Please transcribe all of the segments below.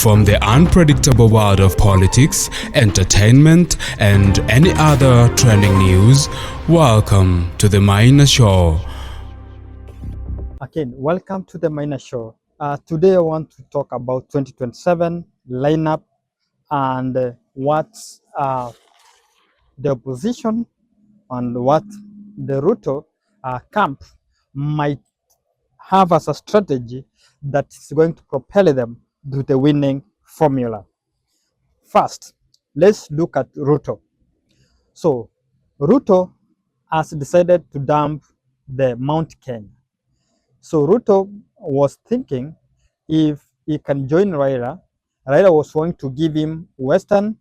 From the unpredictable world of politics, entertainment, and any other trending news, welcome to the Maina Show. Again, welcome to the Maina Show. Today I want to talk about 2027 lineup and what the opposition and what the Ruto camp might have as a strategy that is going to propel them to the winning formula. First, let's look at Ruto. So, Ruto has decided to dump the Mount Kenya. So Ruto was thinking if he can join Raila, Raila was going to give him Western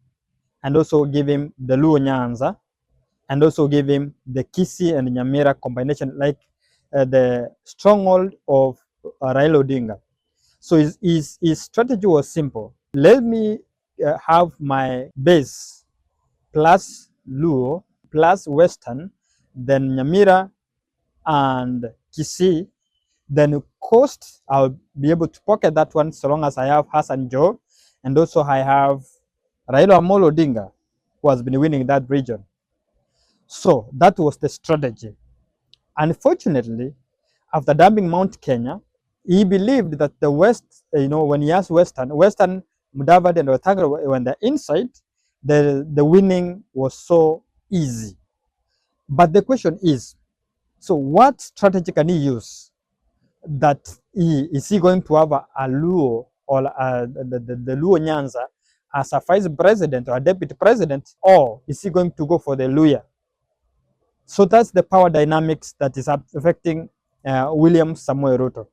and also give him the Luo Nyanza and also give him the Kisii and Nyamira combination, like the stronghold of Raila Odinga. So his strategy was simple. Let me have my base plus Luo plus Western, then Nyamira and Kisii. Then coast, I'll be able to pocket that one so long as I have Hassan Joe and also I have Raila Amolo Odinga, who has been winning that region. So that was the strategy. Unfortunately, after dumping Mount Kenya, he believed that the West, when he asked Western, Mudavadi and Wetangula, when they're inside, the winning was so easy. But the question is, so what strategy can he use? That is he going to have a Luo or the Luo Nyanza as a vice president or a deputy president, or is he going to go for the Luya? So that's the power dynamics that is affecting William Samoei Ruto.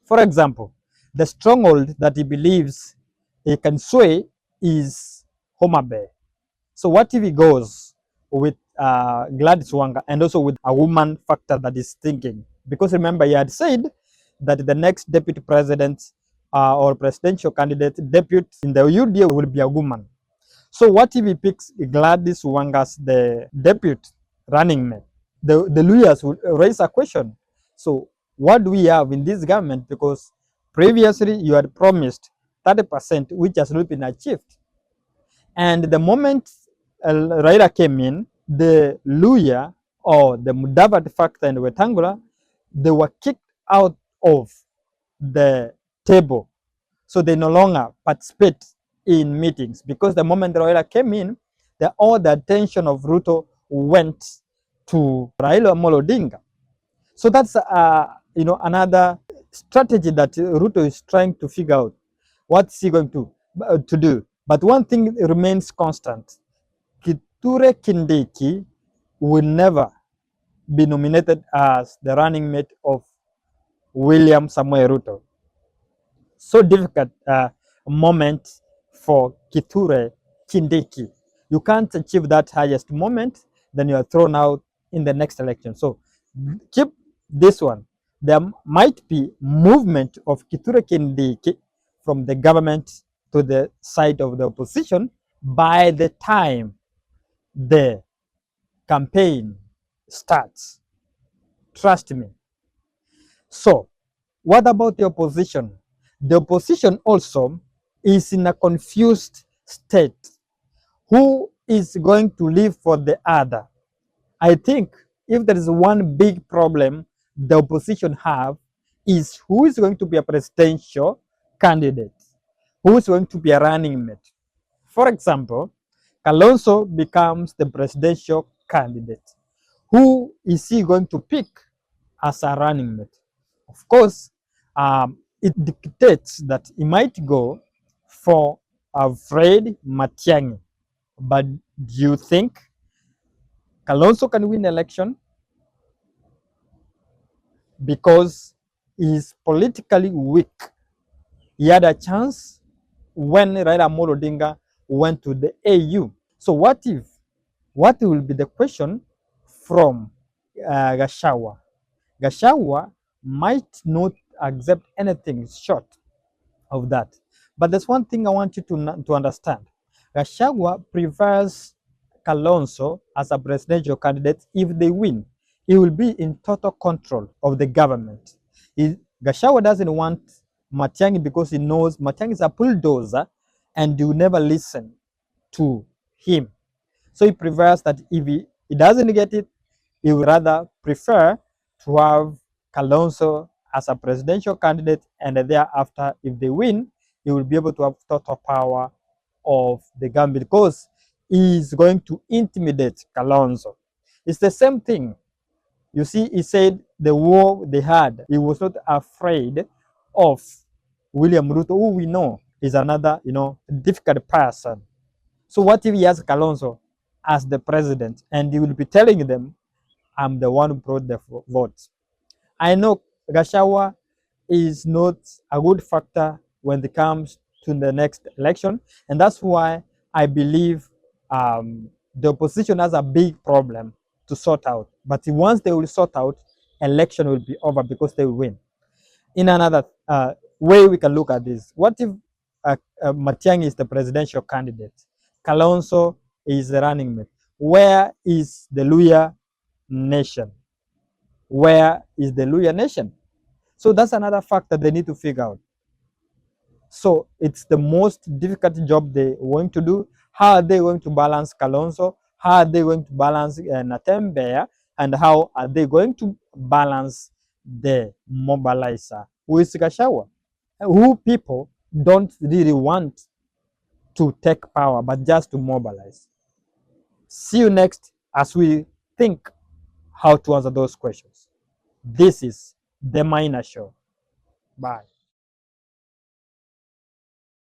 For example, the stronghold that he believes he can sway is Homa Bay. So what if he goes with Gladys Wanga and also with a woman factor that is thinking? Because remember, he had said that the next deputy president or presidential candidate deputy in the UDA will be a woman. So what if he picks Gladys Wanga as the deputy running mate? The lawyers will raise a question. So what do we have in this government? Because previously you had promised 30%, which has not been achieved. And the moment Raila came in, the Luya or the Mudavadi factor and Wetangula, they were kicked out of the table. So they no longer participate in meetings because the moment Raila came in, all the attention of Ruto went to Raila Amolo Odinga. So that's another strategy that Ruto is trying to figure out. What's he going to do? But one thing remains constant. Kithure Kindiki will never be nominated as the running mate of William Samoei Ruto. So difficult moment for Kithure Kindiki. You can't achieve that highest moment, then you are thrown out in the next election. So keep this one. There might be movement of Kithure Kindiki from the government to the side of the opposition by the time the campaign starts. Trust me. So, what about the opposition? The opposition also is in a confused state. Who is going to live for the other? I think if there is one big problem the opposition have is who is going to be a presidential candidate, who is going to be a running mate. For example, Kalonzo becomes the presidential candidate. Who is he going to pick as a running mate? Of course, it dictates that he might go for Fred Matiang'i. But do you think Kalonzo can win election? Because he is politically weak. He had a chance when Raila Amolo Odinga went to the AU. So what will be the question from Gachagua? Gachagua might not accept anything short of that. But there's one thing I want you to understand. Gachagua prefers Kalonzo as a presidential candidate. If they win, he will be in total control of the government. Gachagua doesn't want Matiang'i because he knows Matiang'i is a bulldozer and you never listen to him. So he prefers that if he doesn't get it, he would rather prefer to have Kalonzo as a presidential candidate, and thereafter, if they win, he will be able to have total power of the Gambia because he is going to intimidate Kalonzo. It's the same thing. You see, he said the war they had, he was not afraid of William Ruto, who we know is another, difficult person. So what if he has Kalonzo as the president and he will be telling them, I'm the one who brought the votes? I know Gashawa is not a good factor when it comes to the next election, and that's why I believe the opposition has a big problem to sort out. But once they will sort out, election will be over because they will win. In another way, we can look at this. What if Matiang'i is the presidential candidate? Kalonzo is the running mate. Where is the Luya nation? Where is the Luya nation? So that's another factor they need to figure out. So it's the most difficult job they're going to do. How are they going to balance Kalonzo? How are they going to balance Natembeya? And how are they going to balance the mobilizer, who is Gashawa? Who people don't really want to take power, but just to mobilize. See you next as we think how to answer those questions. This is the Maina Show. Bye.